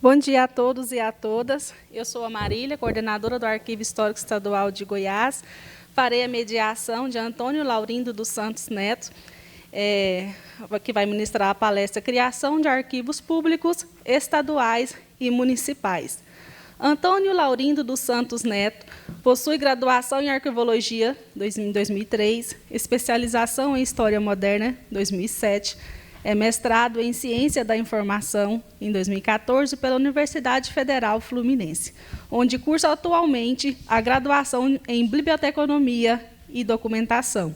Bom dia a todos e a todas. Eu sou a Marília, coordenadora do Arquivo Histórico Estadual de Goiás. Farei a mediação de Antônio Laurindo dos Santos Neto, que vai ministrar a palestra Criação de Arquivos Públicos, Estaduais e Municipais. Antônio Laurindo dos Santos Neto possui graduação em Arquivologia, em 2003, especialização em História Moderna, 2007, mestrado em Ciência da Informação, em 2014, pela Universidade Federal Fluminense, onde cursa atualmente a graduação em Biblioteconomia e Documentação.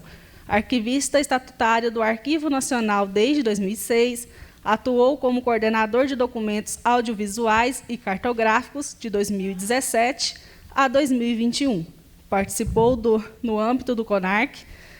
Arquivista estatutário do Arquivo Nacional desde 2006, atuou como coordenador de documentos audiovisuais e cartográficos de 2017 a 2021. Participou, no âmbito do CONARC,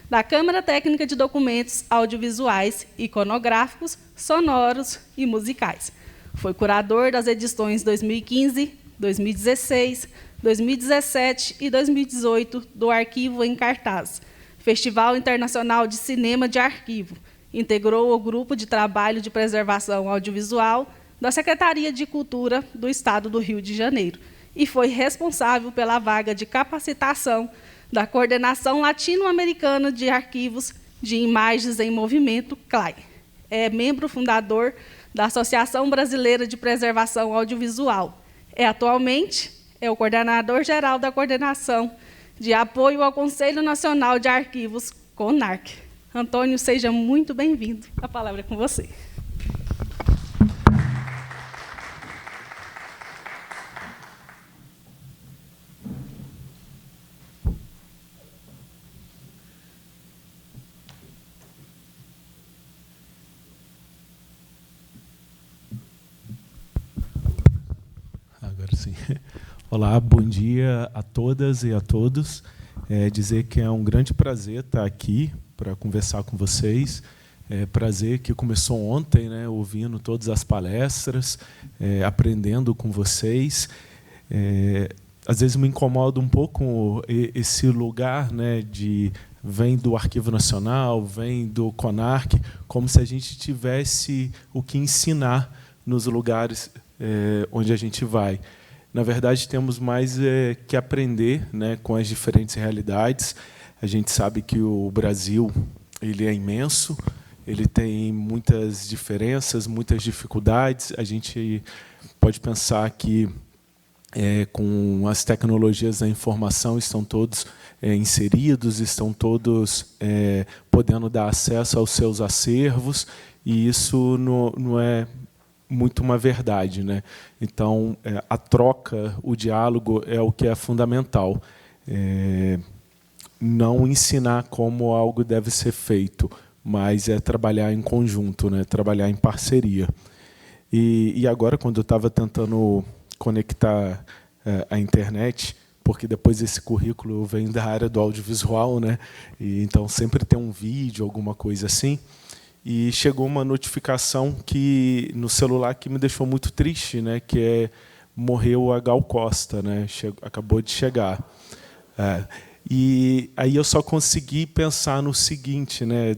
da Câmara Técnica de Documentos Audiovisuais, Iconográficos, Sonoros e Musicais. Foi curador das edições 2015, 2016, 2017 e 2018 do Arquivo em Cartaz, Festival Internacional de Cinema de Arquivo. Integrou o Grupo de Trabalho de Preservação Audiovisual da Secretaria de Cultura do Estado do Rio de Janeiro e foi responsável pela vaga de capacitação da Coordenação Latino-Americana de Arquivos de Imagens em Movimento, CLAI. É membro fundador da Associação Brasileira de Preservação Audiovisual. Atualmente, o coordenador-geral da Coordenação de Apoio ao Conselho Nacional de Arquivos, CONARC. Antônio, seja muito bem-vindo. A palavra é com você. Agora sim. Olá, bom dia a todas e a todos. Dizer que é um grande prazer estar aqui para conversar com vocês. Prazer que começou ontem, né, ouvindo todas as palestras, aprendendo com vocês. Às vezes me incomoda um pouco esse lugar, né, vem do Arquivo Nacional, vem do CONARC, como se a gente tivesse o que ensinar nos lugares onde a gente vai. Na verdade, temos mais que aprender, né, com as diferentes realidades. A gente sabe que o Brasil ele é imenso, ele tem muitas diferenças, muitas dificuldades. A gente pode pensar que, com as tecnologias da informação, estão todos inseridos, estão todos podendo dar acesso aos seus acervos, e isso não é muito uma verdade, né? Então, a troca, o diálogo é o que é fundamental. Não ensinar como algo deve ser feito, mas trabalhar em conjunto, né? Trabalhar em parceria. E agora, quando eu estava tentando conectar a internet, porque depois esse currículo vem da área do audiovisual, né? E então sempre tem um vídeo, alguma coisa assim. E chegou uma notificação no celular que me deixou muito triste, né? Que morreu a Gal Costa, né? Acabou de chegar. E aí eu só consegui pensar no seguinte, né?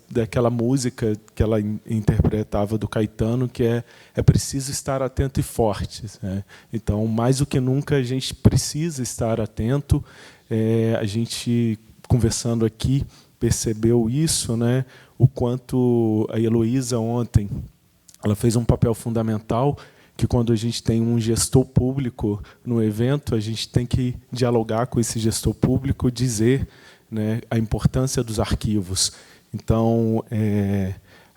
Daquela música que ela interpretava do Caetano, que é preciso estar atento e forte, né? Então, mais do que nunca, a gente precisa estar atento. A gente, conversando aqui, percebeu isso, né? O quanto a Heloísa ontem ela fez um papel fundamental, que quando a gente tem um gestor público no evento, a gente tem que dialogar com esse gestor público, dizer, né, a importância dos arquivos. Então,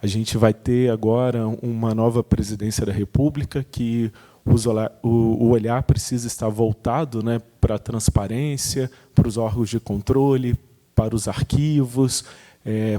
a gente vai ter agora uma nova presidência da República, que o olhar precisa estar voltado, né, para a transparência, para os órgãos de controle, para os arquivos,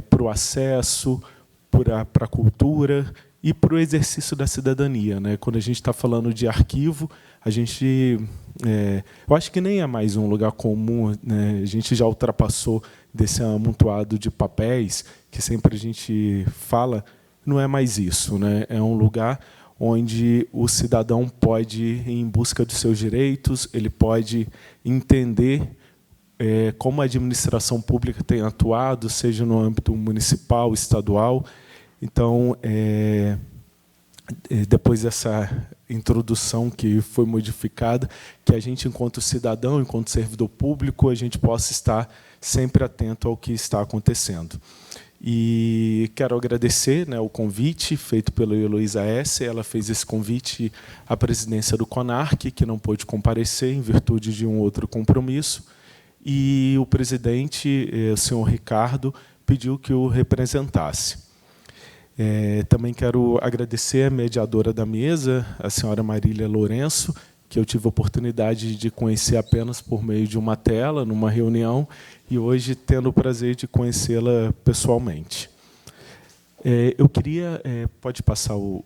para o acesso, para a cultura e para o exercício da cidadania, né? Quando a gente está falando de arquivo, eu acho que nem é mais um lugar comum, né? A gente já ultrapassou desse amontoado de papéis que sempre a gente fala, não é mais isso, né? É um lugar onde o cidadão pode ir em busca dos seus direitos, ele pode entender como a administração pública tem atuado, seja no âmbito municipal, estadual. Então, depois dessa introdução que foi modificada, que a gente, enquanto cidadão, enquanto servidor público, a gente possa estar sempre atento ao que está acontecendo. E quero agradecer, né, o convite feito pela Heloísa S. Ela fez esse convite à presidência do CONARC, que não pôde comparecer em virtude de um outro compromisso, e o presidente, o senhor Ricardo, pediu que o representasse. Também quero agradecer a mediadora da mesa, a senhora Marília Lourenço, que eu tive a oportunidade de conhecer apenas por meio de uma tela, numa reunião, e hoje tendo o prazer de conhecê-la pessoalmente. Eu queria... pode passar o...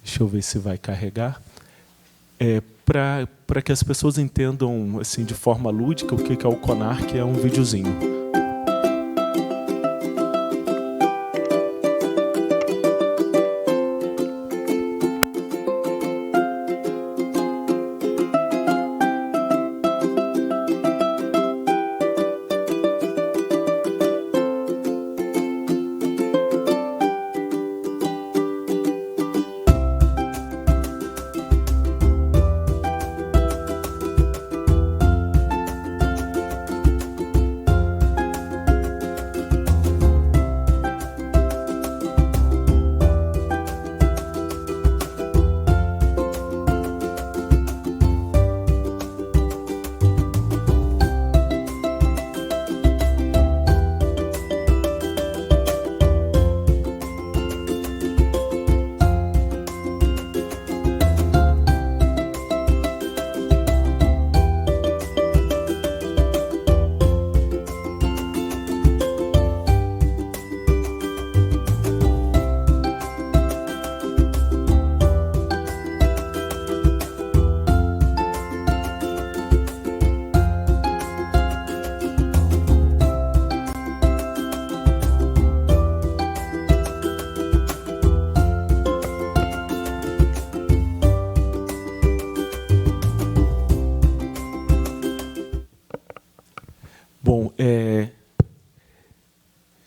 Deixa eu ver se vai carregar. Para que as pessoas entendam assim, de forma lúdica o que é o CONARC, é um videozinho.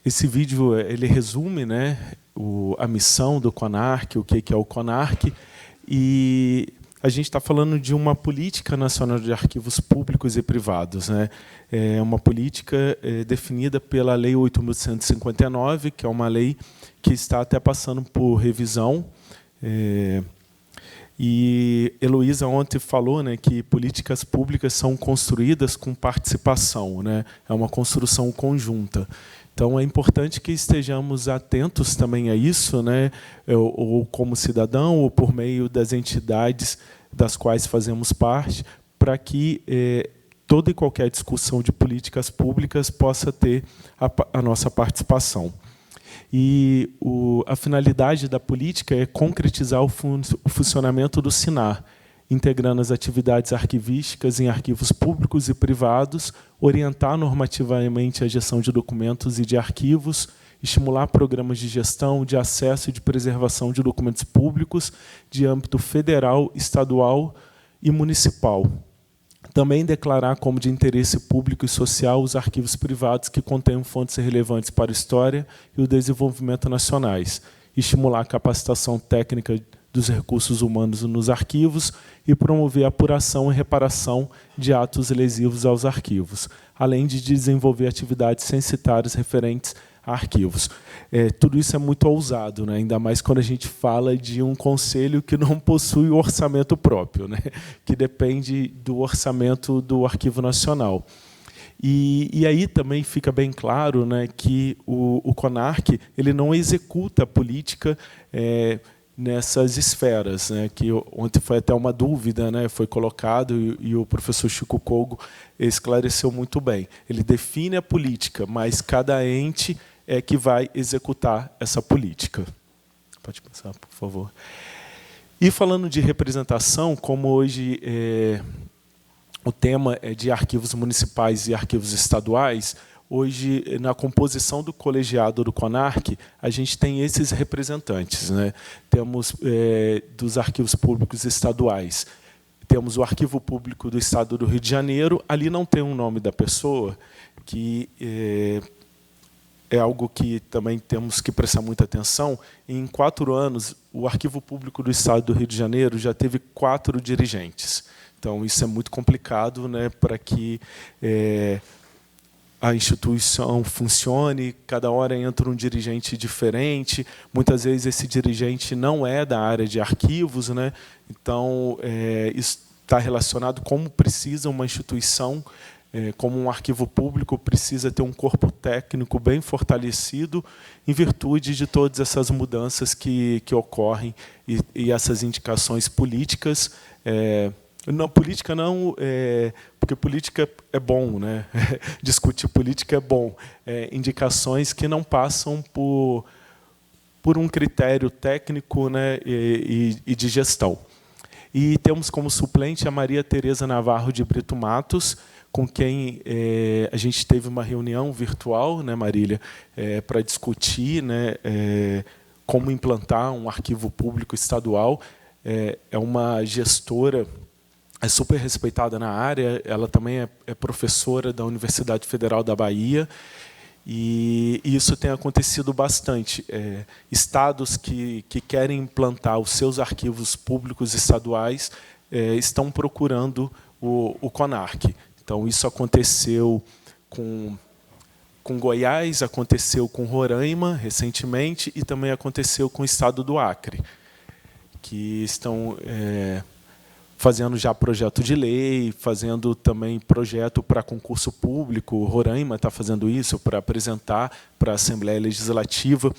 Esse vídeo ele resume, né, a missão do CONARC, o que é o CONARC, e a gente está falando de uma política nacional de arquivos públicos e privados, né? É uma política definida pela Lei 8.159, que é uma lei que está até passando por revisão. E Heloísa ontem falou, né, que políticas públicas são construídas com participação, né? É uma construção conjunta. Então, é importante que estejamos atentos também a isso, né, ou como cidadão, ou por meio das entidades das quais fazemos parte, para que toda e qualquer discussão de políticas públicas possa ter a nossa participação. E a finalidade da política é concretizar o funcionamento do SINAR, integrando as atividades arquivísticas em arquivos públicos e privados, orientar normativamente a gestão de documentos e de arquivos, estimular programas de gestão, de acesso e de preservação de documentos públicos de âmbito federal, estadual e municipal. Também declarar como de interesse público e social os arquivos privados que contenham fontes relevantes para a história e o desenvolvimento nacionais, estimular a capacitação técnica dos recursos humanos nos arquivos e promover a apuração e reparação de atos lesivos aos arquivos, além de desenvolver atividades censitárias referentes a arquivos. Tudo isso é muito ousado, né? Ainda mais quando a gente fala de um conselho que não possui orçamento próprio, né? Que depende do orçamento do Arquivo Nacional. E aí também fica bem claro, né, que o CONARC ele não executa a política nessas esferas, né, que ontem foi até uma dúvida, né, foi colocado, e o professor Chico Kogo esclareceu muito bem. Ele define a política, mas cada ente é que vai executar essa política. Pode passar, por favor. E falando de representação, como hoje o tema é de arquivos municipais e arquivos estaduais, hoje, na composição do colegiado do CONARC, a gente tem esses representantes, né? Temos dos arquivos públicos estaduais, temos o Arquivo Público do Estado do Rio de Janeiro, ali não tem um nome da pessoa, que é algo que também temos que prestar muita atenção. Em 4 anos, o Arquivo Público do Estado do Rio de Janeiro já teve 4 dirigentes. Então, isso é muito complicado, né, para que a instituição funcione. Cada hora entra um dirigente diferente. Muitas vezes, esse dirigente não é da área de arquivos, né? Então, isso está relacionado como precisa uma instituição, como um arquivo público, precisa ter um corpo técnico bem fortalecido em virtude de todas essas mudanças que ocorrem e essas indicações políticas. Não, política não, porque política é bom, né? Discutir política é bom. Indicações que não passam por um critério técnico, né, e de gestão. E temos como suplente a Maria Tereza Navarro de Brito Matos, com quem a gente teve uma reunião virtual, né, Marília, para discutir, né, como implantar um arquivo público estadual. É uma gestora, é super respeitada na área, ela também é professora da Universidade Federal da Bahia, e isso tem acontecido bastante. Estados que querem implantar os seus arquivos públicos estaduais estão procurando o CONARC. Então, isso aconteceu com Goiás, aconteceu com Roraima, recentemente, e também aconteceu com o estado do Acre, que estão fazendo já projeto de lei, fazendo também projeto para concurso público. Roraima está fazendo isso para apresentar para a Assembleia Legislativa.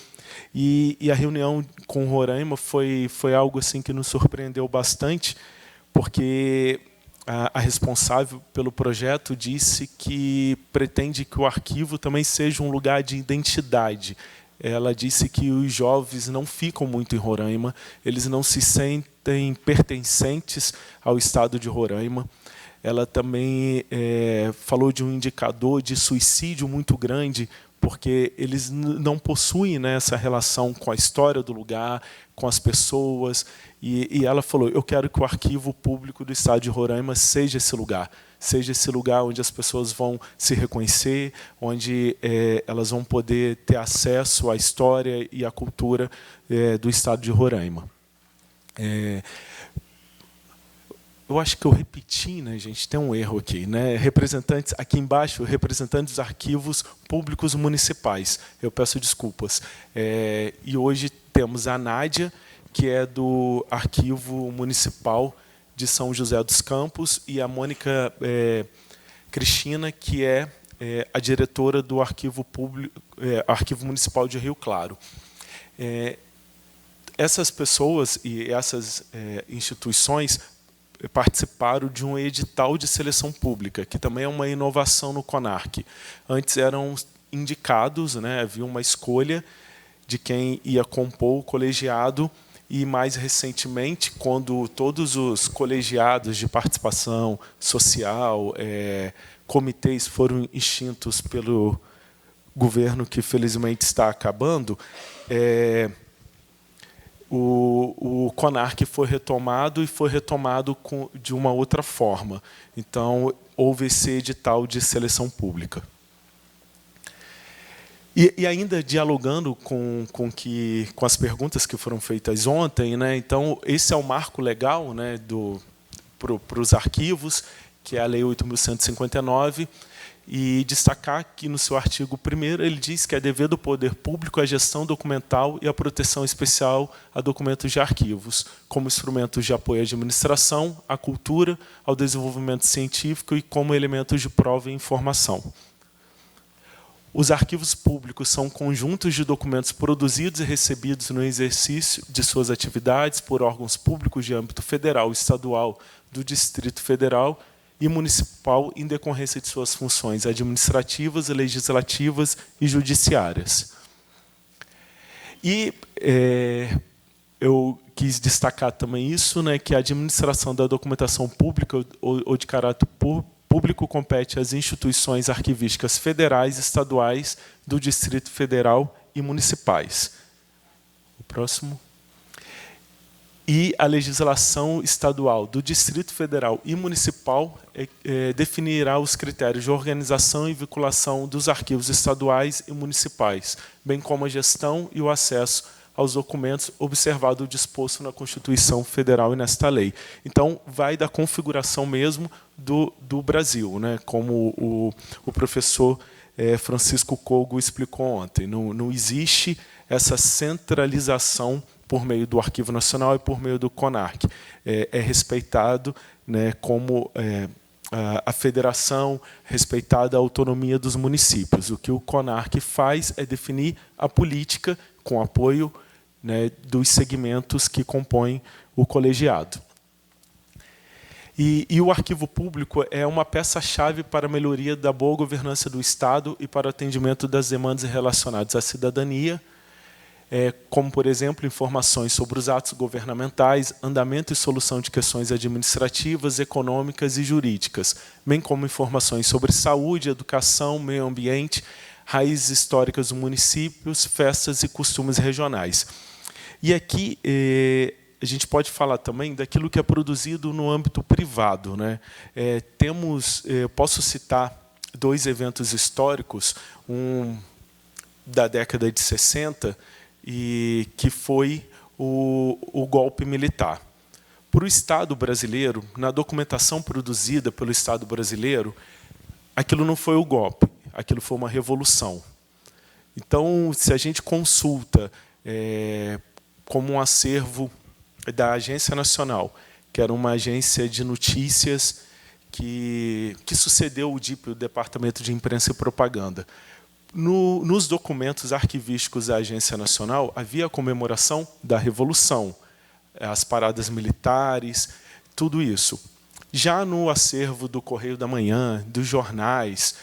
E a reunião com Roraima foi algo assim que nos surpreendeu bastante, porque a responsável pelo projeto disse que pretende que o arquivo também seja um lugar de identidade. Ela disse que os jovens não ficam muito em Roraima, eles não se sentem pertencentes ao estado de Roraima. Ela também falou de um indicador de suicídio muito grande, porque eles não possuem, né, essa relação com a história do lugar, com as pessoas. E ela falou, eu quero que o arquivo público do estado de Roraima seja esse lugar onde as pessoas vão se reconhecer, onde elas vão poder ter acesso à história e à cultura do estado de Roraima. Eu acho que eu repeti, né, gente? Tem um erro aqui, né? Representantes, aqui embaixo, representantes dos arquivos públicos municipais. Eu peço desculpas. E hoje temos a Nádia, que é do Arquivo Municipal de São José dos Campos, e a Mônica Cristina, que é a diretora do Arquivo Municipal de Rio Claro. Essas pessoas e essas instituições participaram de um edital de seleção pública, que também é uma inovação no CONARC. Antes eram indicados, né, havia uma escolha de quem ia compor o colegiado, e, mais recentemente, quando todos os colegiados de participação social, comitês foram extintos pelo governo, que felizmente está acabando, o CONARC foi retomado, e foi retomado de uma outra forma. Então, houve esse edital de seleção pública. E ainda dialogando com as perguntas que foram feitas ontem, né? Então, esse é o marco legal, né, para os arquivos, que é a Lei 8.159, e destacar que, no seu artigo 1º, ele diz que é dever do poder público a gestão documental e a proteção especial a documentos de arquivos, como instrumentos de apoio à administração, à cultura, ao desenvolvimento científico e como elementos de prova e informação. Os arquivos públicos são conjuntos de documentos produzidos e recebidos no exercício de suas atividades por órgãos públicos de âmbito federal, estadual, do Distrito Federal e municipal em decorrência de suas funções administrativas, legislativas e judiciárias. E eu quis destacar também isso, né, que a administração da documentação pública ou de caráter público compete às instituições arquivísticas federais, estaduais, do Distrito Federal e municipais. O próximo. e a legislação estadual do Distrito Federal e municipal definirá os critérios de organização e vinculação dos arquivos estaduais e municipais, bem como a gestão e o acesso aos documentos, observado o disposto na Constituição Federal e nesta lei. Então, vai da configuração mesmo do Brasil, né? Como o professor Francisco Cogo explicou ontem. Não existe essa centralização por meio do Arquivo Nacional e por meio do CONARC. É respeitado, né, como a federação, respeitada a autonomia dos municípios. O que o CONARC faz é definir a política com apoio, né, dos segmentos que compõem o colegiado. E o arquivo público é uma peça-chave para a melhoria da boa governança do Estado e para o atendimento das demandas relacionadas à cidadania, como, por exemplo, informações sobre os atos governamentais, andamento e solução de questões administrativas, econômicas e jurídicas, bem como informações sobre saúde, educação, meio ambiente, raízes históricas dos municípios, festas e costumes regionais. E aqui a gente pode falar também daquilo que é produzido no âmbito privado, né? Posso citar 2 eventos históricos, um da década de 60, e que foi o golpe militar. Para o Estado brasileiro, na documentação produzida pelo Estado brasileiro, aquilo não foi o golpe, aquilo foi uma revolução. Então, se a gente consulta como um acervo da Agência Nacional, que era uma agência de notícias que sucedeu o DIP, o Departamento de Imprensa e Propaganda, nos documentos arquivísticos da Agência Nacional, havia a comemoração da Revolução, as paradas militares, tudo isso. Já no acervo do Correio da Manhã, dos jornais,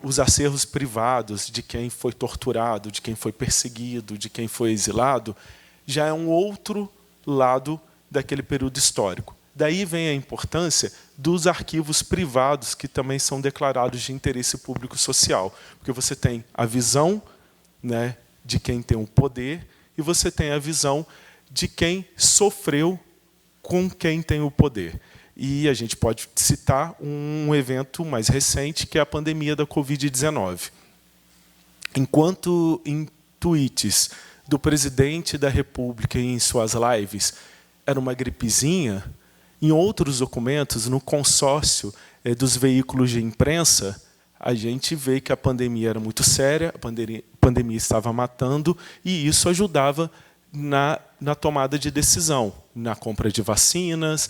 os acervos privados de quem foi torturado, de quem foi perseguido, de quem foi exilado, já é um outro lado daquele período histórico. Daí vem a importância dos arquivos privados, que também são declarados de interesse público social, porque você tem a visão, né, de quem tem o poder e você tem a visão de quem sofreu com quem tem o poder. E a gente pode citar um evento mais recente, que é a pandemia da Covid-19. Enquanto em tweets do presidente da República em suas lives era uma gripezinha, em outros documentos, no consórcio dos veículos de imprensa, a gente vê que a pandemia era muito séria, a pandemia estava matando, e isso ajudava na tomada de decisão, na compra de vacinas,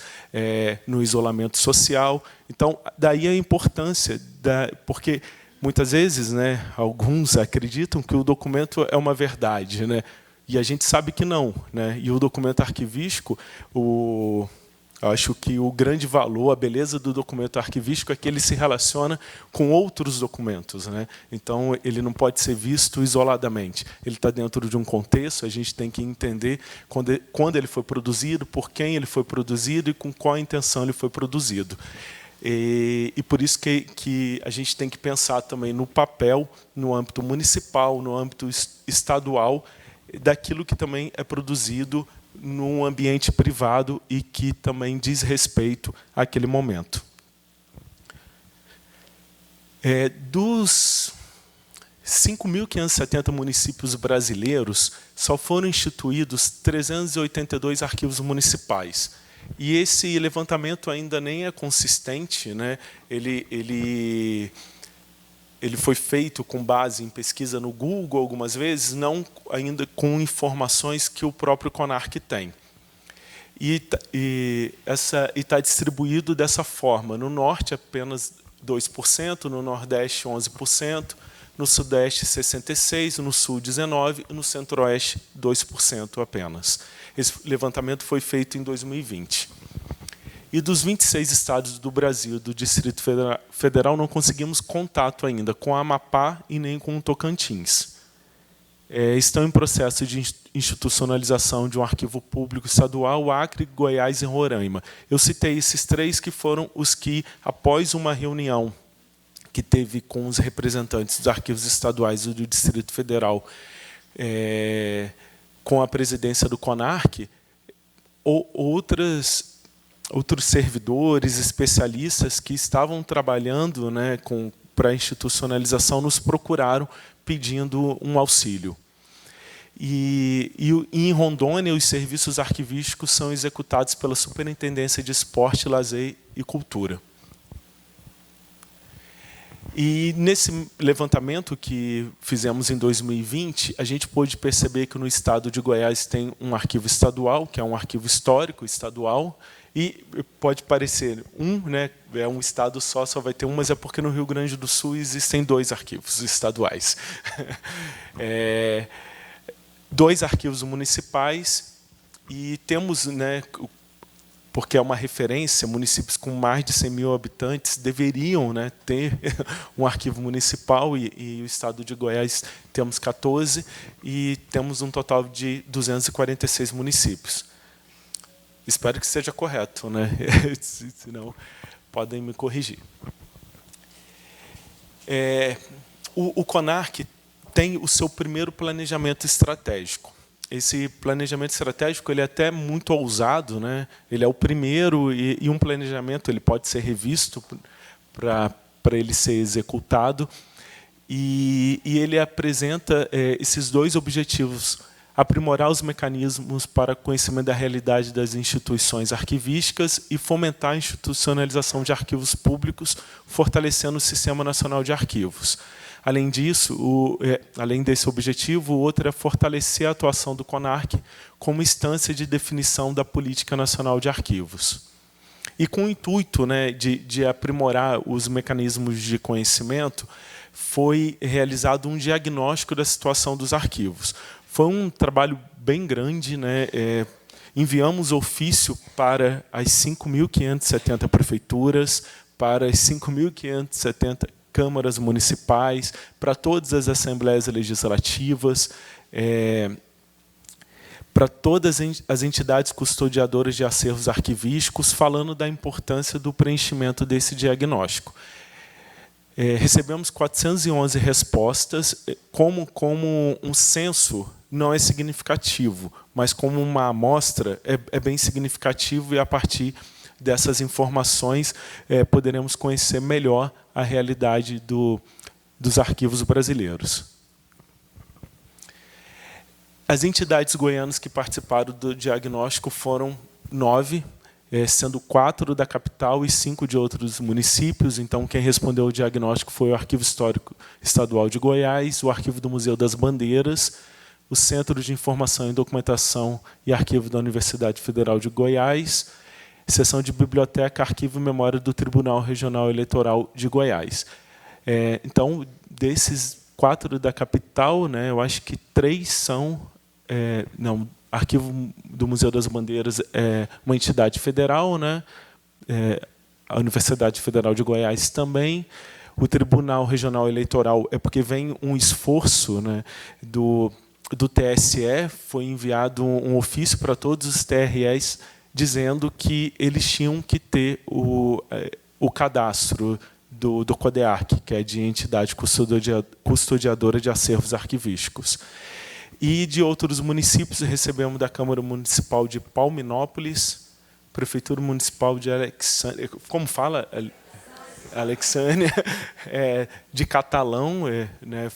no isolamento social. Então, daí a importância, porque muitas vezes, né, alguns acreditam que o documento é uma verdade, né, e a gente sabe que não, né, e o documento arquivístico, acho que o grande valor, a beleza do documento arquivístico é que ele se relaciona com outros documentos, né? Então, ele não pode ser visto isoladamente. Ele está dentro de um contexto, a gente tem que entender quando ele foi produzido, por quem ele foi produzido e com qual intenção ele foi produzido. E por isso que a gente tem que pensar também no papel, no âmbito municipal, no âmbito estadual, daquilo que também é produzido num ambiente privado e que também diz respeito àquele momento. Dos 5.570 municípios brasileiros, só foram instituídos 382 arquivos municipais. E esse levantamento ainda nem é consistente, né? Ele foi feito com base em pesquisa no Google algumas vezes, não ainda com informações que o próprio CONARC tem. E está distribuído dessa forma. No Norte, apenas 2%, no Nordeste, 11%, no Sudeste, 66%, no Sul, 19%, e no Centro-Oeste, 2% apenas. Esse levantamento foi feito em 2020. E dos 26 estados do Brasil, do Distrito Federal, não conseguimos contato ainda com a Amapá e nem com o Tocantins. Estão em processo de institucionalização de um arquivo público estadual, Acre, Goiás e Roraima. Eu citei esses 3 que foram os que, após uma reunião que teve com os representantes dos arquivos estaduais do Distrito Federal, com a presidência do CONARC, outros servidores, especialistas que estavam trabalhando, né, para a institucionalização nos procuraram pedindo um auxílio. E em Rondônia, os serviços arquivísticos são executados pela Superintendência de Esporte, Lazer e Cultura. E nesse levantamento que fizemos em 2020, a gente pôde perceber que no estado de Goiás tem um arquivo estadual, que é um arquivo histórico estadual, e pode parecer né, é um estado só vai ter um, mas é porque no Rio Grande do Sul existem 2 arquivos estaduais. 2 arquivos municipais, e temos, né, porque é uma referência, municípios com mais de 100 mil habitantes deveriam, né, ter um arquivo municipal, e o estado de Goiás temos 14, e temos um total de 246 municípios. Espero que seja correto, né? Senão podem me corrigir. O CONARC tem o seu primeiro planejamento estratégico. Esse planejamento estratégico ele é até muito ousado, né? Ele é o primeiro, e um planejamento ele pode ser revisto para ele ser executado, e ele apresenta esses 2 objetivos: aprimorar os mecanismos para conhecimento da realidade das instituições arquivísticas e fomentar a institucionalização de arquivos públicos, fortalecendo o Sistema Nacional de Arquivos. Além disso, além desse objetivo, o outro é fortalecer a atuação do CONARC como instância de definição da Política Nacional de Arquivos. E com o intuito, né, de aprimorar os mecanismos de conhecimento, foi realizado um diagnóstico da situação dos arquivos. Foi um trabalho bem grande, né? Enviamos ofício para as 5.570 prefeituras, para as 5.570 câmaras municipais, para todas as assembleias legislativas, para todas as entidades custodiadoras de acervos arquivísticos, falando da importância do preenchimento desse diagnóstico. Recebemos 411 respostas, como um censo não é significativo, mas como uma amostra é bem significativo, e a partir dessas informações poderemos conhecer melhor a realidade dos arquivos brasileiros. As entidades goianas que participaram do diagnóstico foram 9, sendo 4 da capital e 5 de outros municípios. Então, quem respondeu ao diagnóstico foi o Arquivo Histórico Estadual de Goiás, o Arquivo do Museu das Bandeiras, o Centro de Informação e Documentação e Arquivo da Universidade Federal de Goiás, Seção de Biblioteca, Arquivo e Memória do Tribunal Regional Eleitoral de Goiás. Então, desses 4 da capital, né, eu acho que 3 são... não, Arquivo do Museu das Bandeiras é uma entidade federal, né? A Universidade Federal de Goiás também. O Tribunal Regional Eleitoral é porque vem um esforço, né, do TSE, foi enviado um ofício para todos os TREs dizendo que eles tinham que ter o cadastro do CODEARC, que é de entidade custodiadora de acervos arquivísticos. E de outros municípios, recebemos da Câmara Municipal de Palminópolis, Prefeitura Municipal de Alexandria, como fala? Alexandria, de Catalão, né,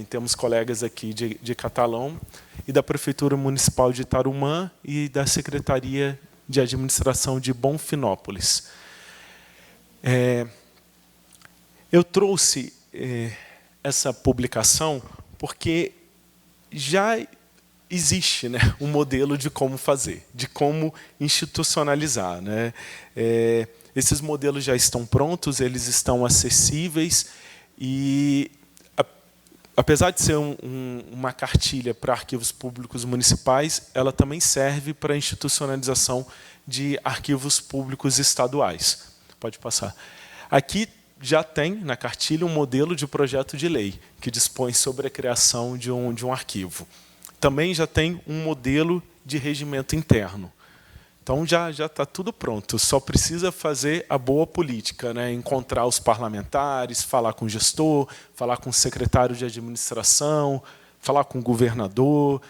temos colegas aqui de Catalão, e da Prefeitura Municipal de Tarumã e da Secretaria de Administração de Bonfinópolis. Eu trouxe essa publicação porque já existe, né, um modelo de como fazer, de como institucionalizar, né? Esses modelos já estão prontos, eles estão acessíveis, e, apesar de ser uma cartilha para arquivos públicos municipais, ela também serve para a institucionalização de arquivos públicos estaduais. Pode passar. Aqui já tem na cartilha um modelo de projeto de lei que dispõe sobre a criação de um arquivo. Também já tem um modelo de regimento interno. Então, já está tudo pronto. Só precisa fazer a boa política, né? Encontrar os parlamentares, falar com o gestor, falar com o secretário de administração, falar com o governador,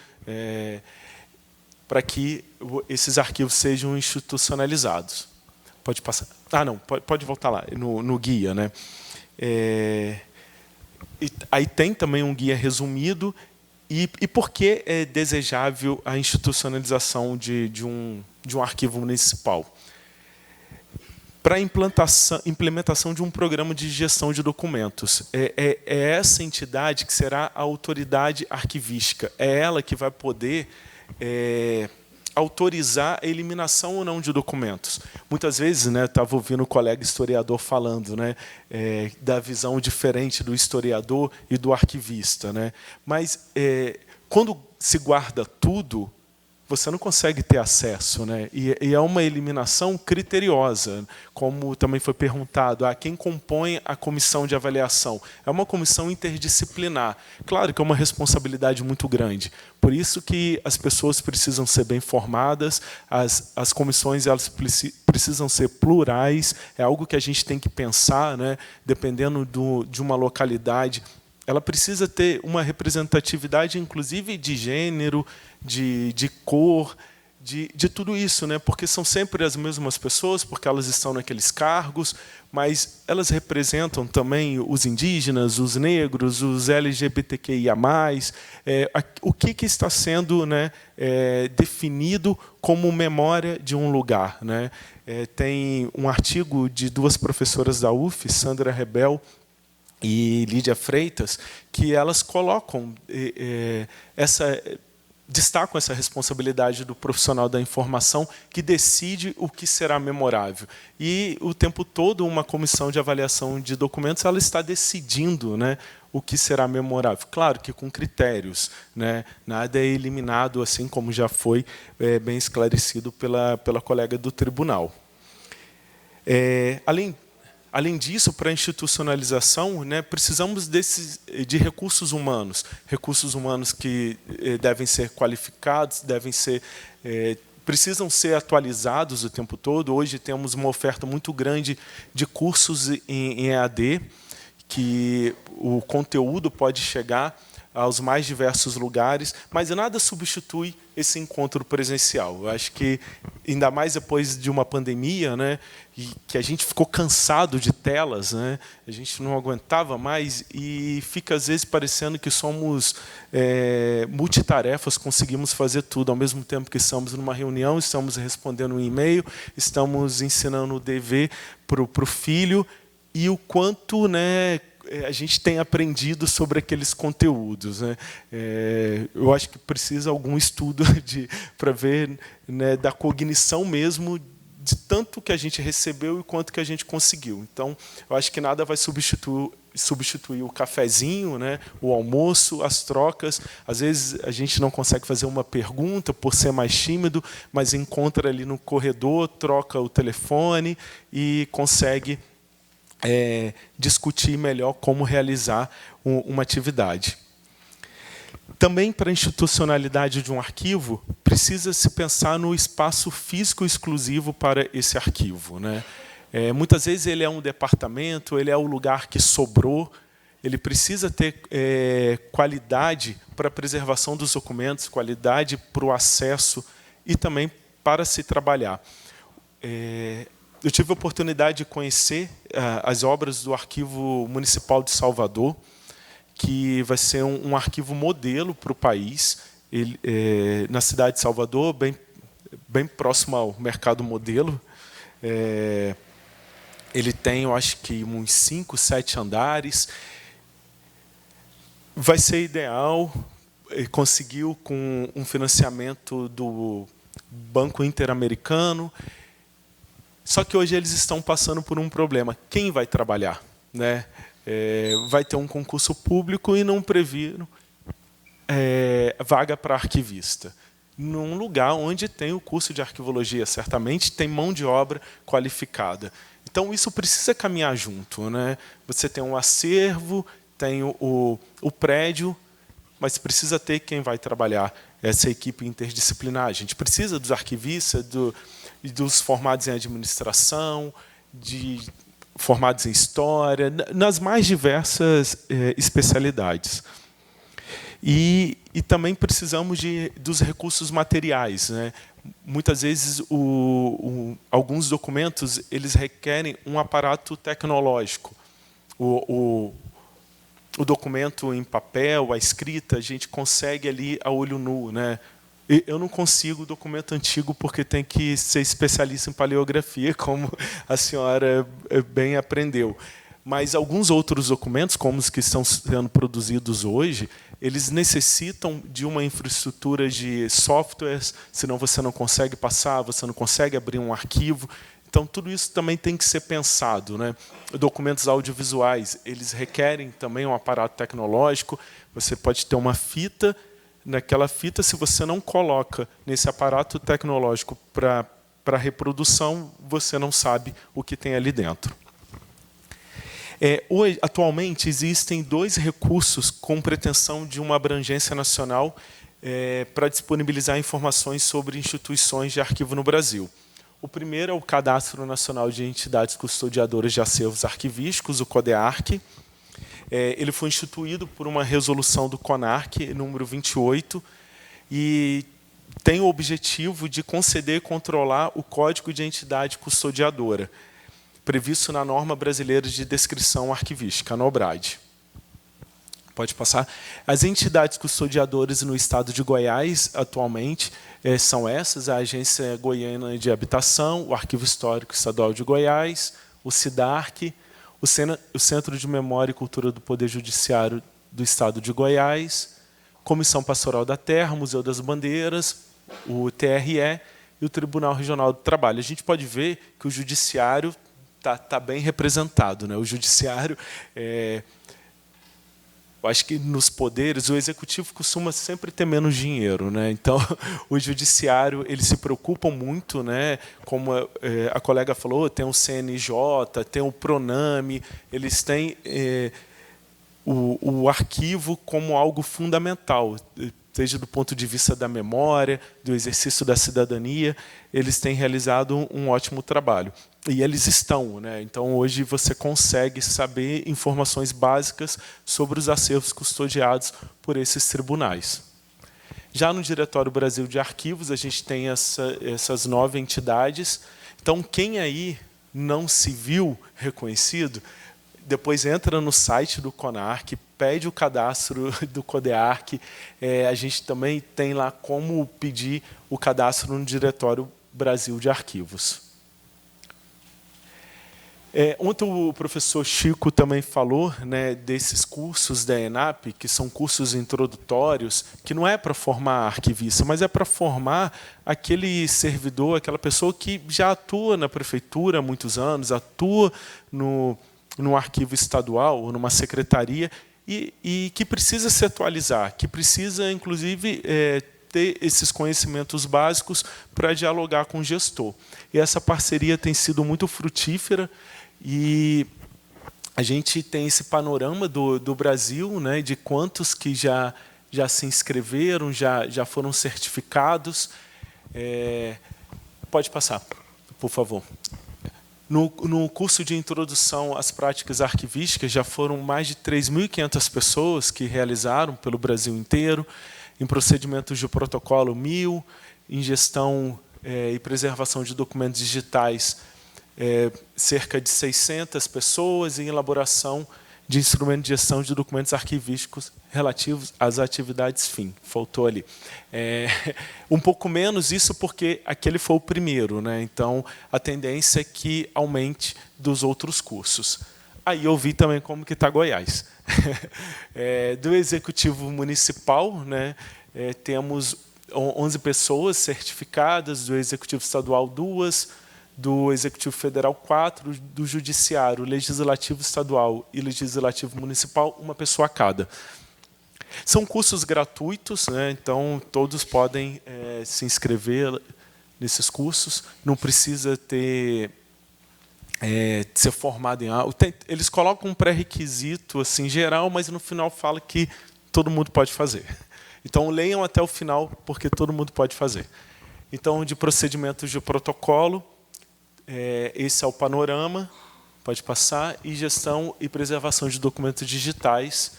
para que esses arquivos sejam institucionalizados. Pode passar. Ah, não, pode voltar lá, no guia, né? Aí tem também um guia resumido. E por que é desejável a institucionalização de um arquivo municipal? Para a implementação de um programa de gestão de documentos. É essa entidade que será a autoridade arquivística. É ela que vai poder autorizar a eliminação ou não de documentos. Muitas vezes, né, estava ouvindo um colega historiador falando, né, da visão diferente do historiador e do arquivista, né? Mas, quando se guarda tudo, você não consegue ter acesso, né? E é uma eliminação criteriosa, como também foi perguntado, quem compõe a comissão de avaliação? É uma comissão interdisciplinar. Claro que é uma responsabilidade muito grande. Por isso que as pessoas precisam ser bem formadas, as comissões elas precisam ser plurais, é algo que a gente tem que pensar, né? Dependendo de uma localidade, ela precisa ter uma representatividade, inclusive, de gênero, de cor, de tudo isso, né? Porque são sempre as mesmas pessoas, porque elas estão naqueles cargos, mas elas representam também os indígenas, os negros, os LGBTQIA+, o que está sendo, né, definido como memória de um lugar, né? Tem um artigo de duas professoras da UF, Sandra Rebel e Lídia Freitas, que elas colocam destacam essa responsabilidade do profissional da informação que decide o que será memorável. E, o tempo todo, uma comissão de avaliação de documentos ela está decidindo, né, o que será memorável. Claro que com critérios, né, nada é eliminado, assim como já foi bem esclarecido pela colega do tribunal. Além disso, para a institucionalização, né, precisamos de recursos humanos que devem ser qualificados, precisam ser atualizados o tempo todo. Hoje temos uma oferta muito grande de cursos em EAD, que o conteúdo pode chegar aos mais diversos lugares, mas nada substitui esse encontro presencial. Eu acho que, ainda mais depois de uma pandemia, né, e que a gente ficou cansado de telas, né, a gente não aguentava mais e fica, às vezes, parecendo que somos multitarefas, conseguimos fazer tudo, ao mesmo tempo que estamos numa reunião, estamos respondendo um e-mail, estamos ensinando o dever para o filho, e o quanto, né, a gente tem aprendido sobre aqueles conteúdos, né? Eu acho que precisa algum estudo para ver, né, da cognição mesmo, de tanto que a gente recebeu e quanto que a gente conseguiu. Então, eu acho que nada vai substituir o cafezinho, né, o almoço, as trocas. Às vezes, a gente não consegue fazer uma pergunta por ser mais tímido, mas encontra ali no corredor, troca o telefone e consegue discutir melhor como realizar uma atividade. Também, para a institucionalidade de um arquivo, precisa se pensar no espaço físico exclusivo para esse arquivo, né? Muitas vezes ele é um departamento, ele é o lugar que sobrou, ele precisa ter qualidade para a preservação dos documentos, qualidade para o acesso e também para se trabalhar. Eu tive a oportunidade de conhecer as obras do Arquivo Municipal de Salvador, que vai ser um arquivo modelo para o país, na cidade de Salvador, bem próximo ao Mercado Modelo. Ele tem, eu acho que, uns 5, 7 andares. Vai ser ideal, conseguiu com um financiamento do Banco Interamericano. Só que hoje eles estão passando por um problema. Quem vai trabalhar, né? Vai ter um concurso público e não previram vaga para arquivista. Num lugar onde tem o curso de arquivologia, certamente tem mão de obra qualificada. Então, isso precisa caminhar junto, né? Você tem um acervo, tem o prédio, mas precisa ter quem vai trabalhar essa equipe interdisciplinar. A gente precisa dos arquivistas, dos formados em administração, formados em história, nas mais diversas especialidades. E também precisamos dos recursos materiais, né? Muitas vezes, alguns documentos eles requerem um aparato tecnológico. O documento em papel, a escrita, a gente consegue ali a olho nu, né? Eu não consigo documento antigo porque tem que ser especialista em paleografia, como a senhora bem aprendeu. Mas alguns outros documentos, como os que estão sendo produzidos hoje, eles necessitam de uma infraestrutura de softwares, senão você não consegue passar, você não consegue abrir um arquivo. Então, tudo isso também tem que ser pensado, né? Documentos audiovisuais, eles requerem também um aparato tecnológico. Você pode ter uma fita, naquela fita, se você não coloca nesse aparato tecnológico para reprodução, você não sabe o que tem ali dentro. Hoje, atualmente, existem 2 recursos com pretensão de uma abrangência nacional para disponibilizar informações sobre instituições de arquivo no Brasil. O primeiro é o Cadastro Nacional de Entidades Custodiadoras de Acervos Arquivísticos, o CODEARC. Ele foi instituído por uma resolução do CONARC, número 28, e tem o objetivo de conceder e controlar o Código de Entidade Custodiadora, previsto na Norma Brasileira de Descrição Arquivística, a NOBRAD. Pode passar. As entidades custodiadoras no estado de Goiás, atualmente, são essas: a Agência Goiana de Habitação, o Arquivo Histórico Estadual de Goiás, o SIDARC, o Centro de Memória e Cultura do Poder Judiciário do estado de Goiás, Comissão Pastoral da Terra, Museu das Bandeiras, o TRE e o Tribunal Regional do Trabalho. A gente pode ver que o Judiciário está bem representado, né? O Judiciário, eu acho que nos poderes, o Executivo costuma sempre ter menos dinheiro, né? Então, o Judiciário, eles se preocupam muito, né? Como a colega falou, tem o CNJ, tem o PRONAME, eles têm o arquivo como algo fundamental, seja do ponto de vista da memória, do exercício da cidadania. Eles têm realizado um ótimo trabalho. E eles estão, né? Então, hoje você consegue saber informações básicas sobre os acervos custodiados por esses tribunais. Já no Diretório Brasil de Arquivos, a gente tem essas 9 entidades. Então, quem aí não se viu reconhecido, depois entra no site do CONARC, pede o cadastro do CODEARC. A gente também tem lá como pedir o cadastro no Diretório Brasil de Arquivos. Ontem o professor Chico também falou, né, desses cursos da ENAP, que são cursos introdutórios, que não é para formar arquivista, mas é para formar aquele servidor, aquela pessoa que já atua na prefeitura há muitos anos, atua no arquivo estadual ou numa secretaria e que precisa se atualizar, que precisa, inclusive, ter esses conhecimentos básicos para dialogar com o gestor. E essa parceria tem sido muito frutífera. E a gente tem esse panorama do Brasil, né, de quantos que já se inscreveram, já foram certificados. Pode passar, por favor. No curso de introdução às práticas arquivísticas, já foram mais de 3.500 pessoas que realizaram pelo Brasil inteiro. Em procedimentos de protocolo, 1.000. Em gestão e preservação de documentos digitais, cerca de 600 pessoas, em elaboração de instrumento de gestão de documentos arquivísticos relativos às atividades fim. Faltou ali. Um pouco menos isso porque aquele foi o primeiro, né? Então, a tendência é que aumente dos outros cursos. Aí eu vi também como que está Goiás. Do Executivo Municipal, né, temos 11 pessoas certificadas, do Executivo Estadual 2, do Executivo Federal 4, do Judiciário, Legislativo Estadual e Legislativo Municipal, 1 pessoa a cada. São cursos gratuitos, né? Então todos podem se inscrever nesses cursos, não precisa ser formado em algo. Eles colocam um pré-requisito assim, geral, mas no final fala que todo mundo pode fazer. Então leiam até o final, porque todo mundo pode fazer. Então, de procedimentos de protocolo, esse é o panorama, pode passar, e gestão e preservação de documentos digitais.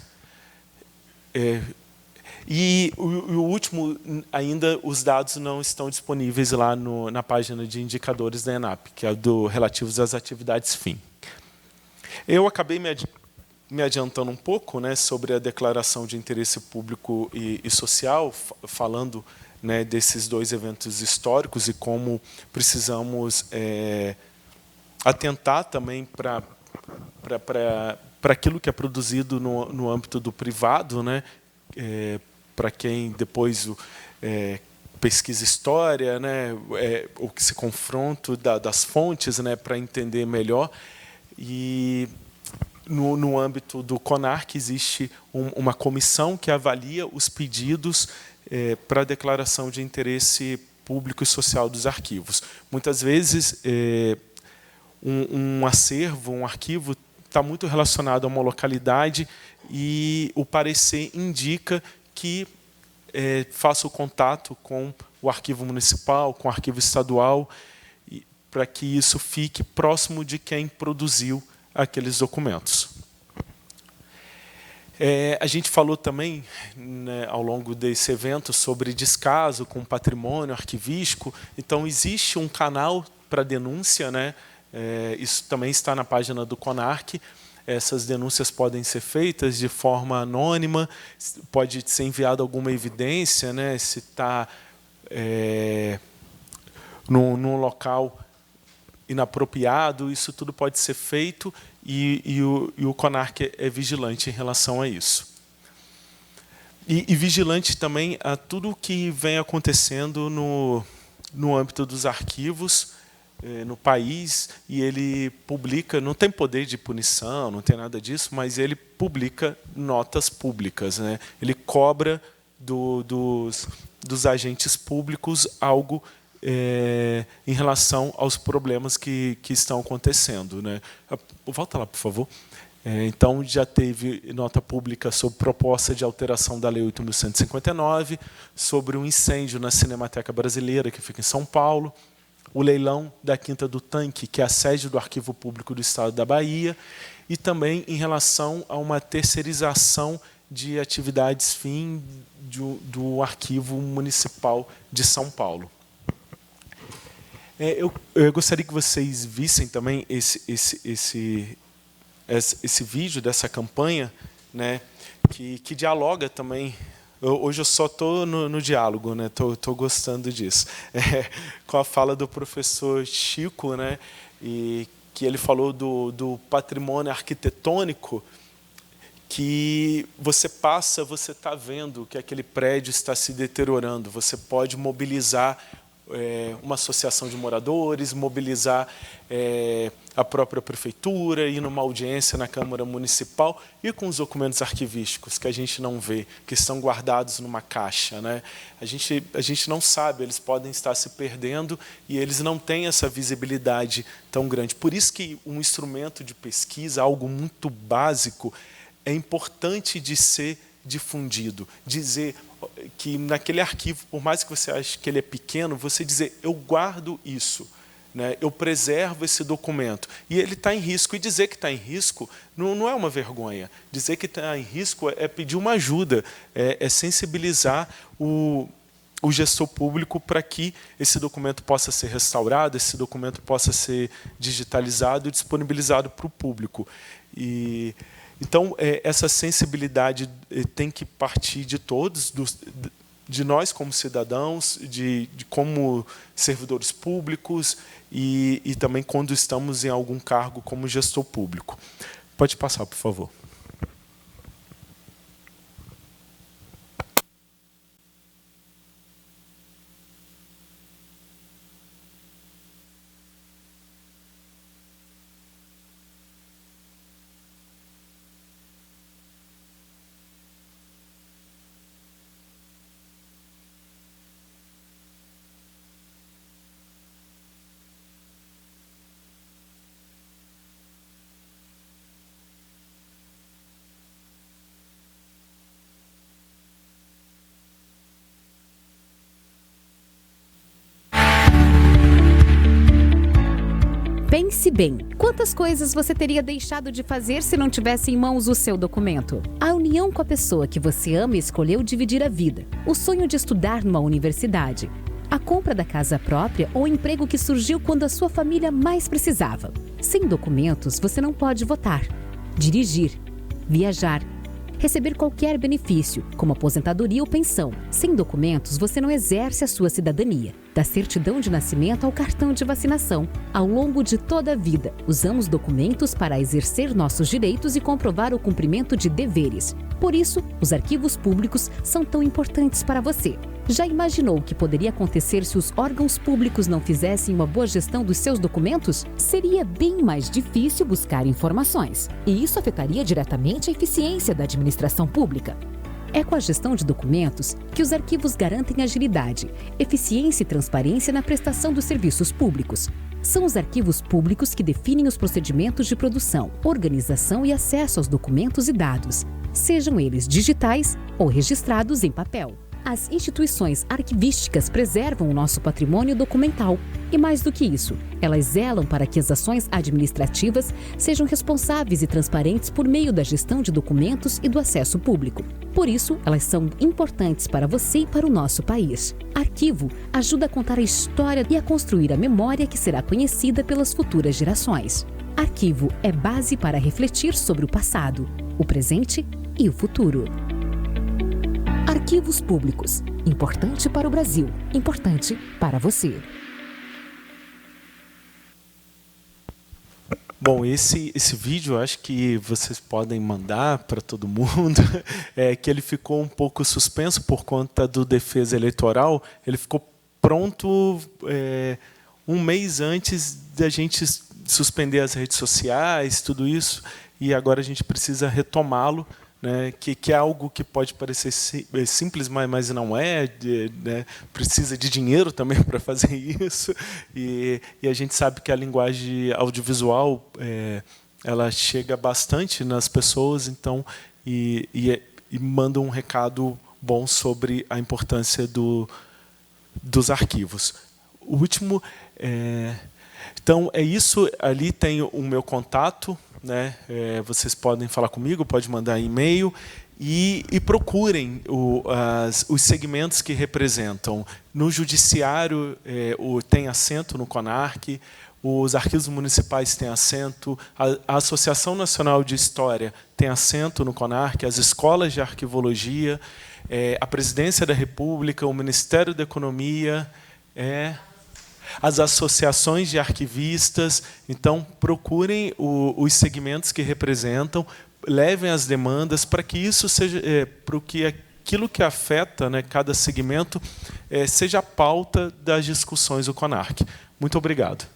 E o último, ainda os dados não estão disponíveis lá na página de indicadores da ENAP, que é relativos às atividades fim. Eu acabei me adiantando um pouco, né, sobre a declaração de interesse público e social, falando, né, desses dois eventos históricos e como precisamos atentar também para aquilo que é produzido no âmbito do privado, né, para quem depois pesquisa história, né, ou que se confronta das fontes, né, para entender melhor. E no âmbito do CONARC existe uma comissão que avalia os pedidos para a declaração de interesse público e social dos arquivos. Muitas vezes, um acervo, um arquivo, está muito relacionado a uma localidade e o parecer indica que faça o contato com o arquivo municipal, com o arquivo estadual, para que isso fique próximo de quem produziu aqueles documentos. A gente falou também, né, ao longo desse evento, sobre descaso com patrimônio arquivístico. Então, existe um canal para denúncia, né? Isso também está na página do CONARC. Essas denúncias podem ser feitas de forma anônima, pode ser enviada alguma evidência, né, se está num local inapropriado, isso tudo pode ser feito e o CONARC é vigilante em relação a isso. E vigilante também a tudo o que vem acontecendo no âmbito dos arquivos no país, e ele publica, não tem poder de punição, não tem nada disso, mas ele publica notas públicas, né? Ele cobra dos agentes públicos algo em relação aos problemas que estão acontecendo, né? Volta lá, por favor. Então, já teve nota pública sobre proposta de alteração da Lei 8.159, sobre um incêndio na Cinemateca Brasileira, que fica em São Paulo, o leilão da Quinta do Tanque, que é a sede do Arquivo Público do Estado da Bahia, e também em relação a uma terceirização de atividades fim do Arquivo Municipal de São Paulo. Eu gostaria que vocês vissem também esse vídeo dessa campanha, né, que dialoga também. Hoje eu só estou no diálogo, né? Estou gostando disso. Com a fala do professor Chico, né, e que ele falou do patrimônio arquitetônico, que você passa, você está vendo que aquele prédio está se deteriorando. Você pode mobilizar uma associação de moradores, mobilizar a própria prefeitura, ir numa audiência na Câmara Municipal e com os documentos arquivísticos que a gente não vê, que estão guardados numa caixa, né? A gente não sabe, eles podem estar se perdendo e eles não têm essa visibilidade tão grande. Por isso que um instrumento de pesquisa, algo muito básico, é importante de ser difundido, dizer que naquele arquivo, por mais que você ache que ele é pequeno, você dizer, eu guardo isso, né? Eu preservo esse documento. E ele está em risco. E dizer que está em risco não é uma vergonha. Dizer que está em risco é pedir uma ajuda, é sensibilizar o gestor público para que esse documento possa ser restaurado, esse documento possa ser digitalizado e disponibilizado para o público. Então, essa sensibilidade tem que partir de todos, de nós como cidadãos, de como servidores públicos e também quando estamos em algum cargo como gestor público. Pode passar, por favor. Pense bem, quantas coisas você teria deixado de fazer se não tivesse em mãos o seu documento? A união com a pessoa que você ama escolheu dividir a vida, o sonho de estudar numa universidade, a compra da casa própria ou o emprego que surgiu quando a sua família mais precisava. Sem documentos, você não pode votar, dirigir, viajar, receber qualquer benefício, como aposentadoria ou pensão. Sem documentos, você não exerce a sua cidadania. Da certidão de nascimento ao cartão de vacinação. Ao longo de toda a vida, usamos documentos para exercer nossos direitos e comprovar o cumprimento de deveres. Por isso, os arquivos públicos são tão importantes para você. Já imaginou o que poderia acontecer se os órgãos públicos não fizessem uma boa gestão dos seus documentos? Seria bem mais difícil buscar informações. E isso afetaria diretamente a eficiência da administração pública. É com a gestão de documentos que os arquivos garantem agilidade, eficiência e transparência na prestação dos serviços públicos. São os arquivos públicos que definem os procedimentos de produção, organização e acesso aos documentos e dados, sejam eles digitais ou registrados em papel. As instituições arquivísticas preservam o nosso patrimônio documental. E mais do que isso, elas zelam para que as ações administrativas sejam responsáveis e transparentes por meio da gestão de documentos e do acesso público. Por isso, elas são importantes para você e para o nosso país. Arquivo ajuda a contar a história e a construir a memória que será conhecida pelas futuras gerações. Arquivo é base para refletir sobre o passado, o presente e o futuro. Arquivos públicos. Importante para o Brasil. Importante para você. Bom, esse vídeo, acho que vocês podem mandar para todo mundo, que ele ficou um pouco suspenso por conta do defesa eleitoral. Ele ficou pronto um mês antes da gente suspender as redes sociais, tudo isso, e agora a gente precisa retomá-lo. Né, que é algo que pode parecer simples, mas não é. Né, precisa de dinheiro também para fazer isso. E a gente sabe que a linguagem audiovisual ela chega bastante nas pessoas, então e manda um recado bom sobre a importância dos arquivos. O último, então é isso. Ali tem o meu contato. Né? Vocês podem falar comigo, pode mandar e-mail e procurem os segmentos que representam. No Judiciário tem assento no CONARC, os arquivos municipais têm assento, a Associação Nacional de História tem assento no CONARC, as escolas de arquivologia, a Presidência da República, o Ministério da Economia, as associações de arquivistas. Então, procurem os segmentos que representam, levem as demandas para que isso seja, para que aquilo que afeta, né, cada segmento seja a pauta das discussões do CONARC. Muito obrigado.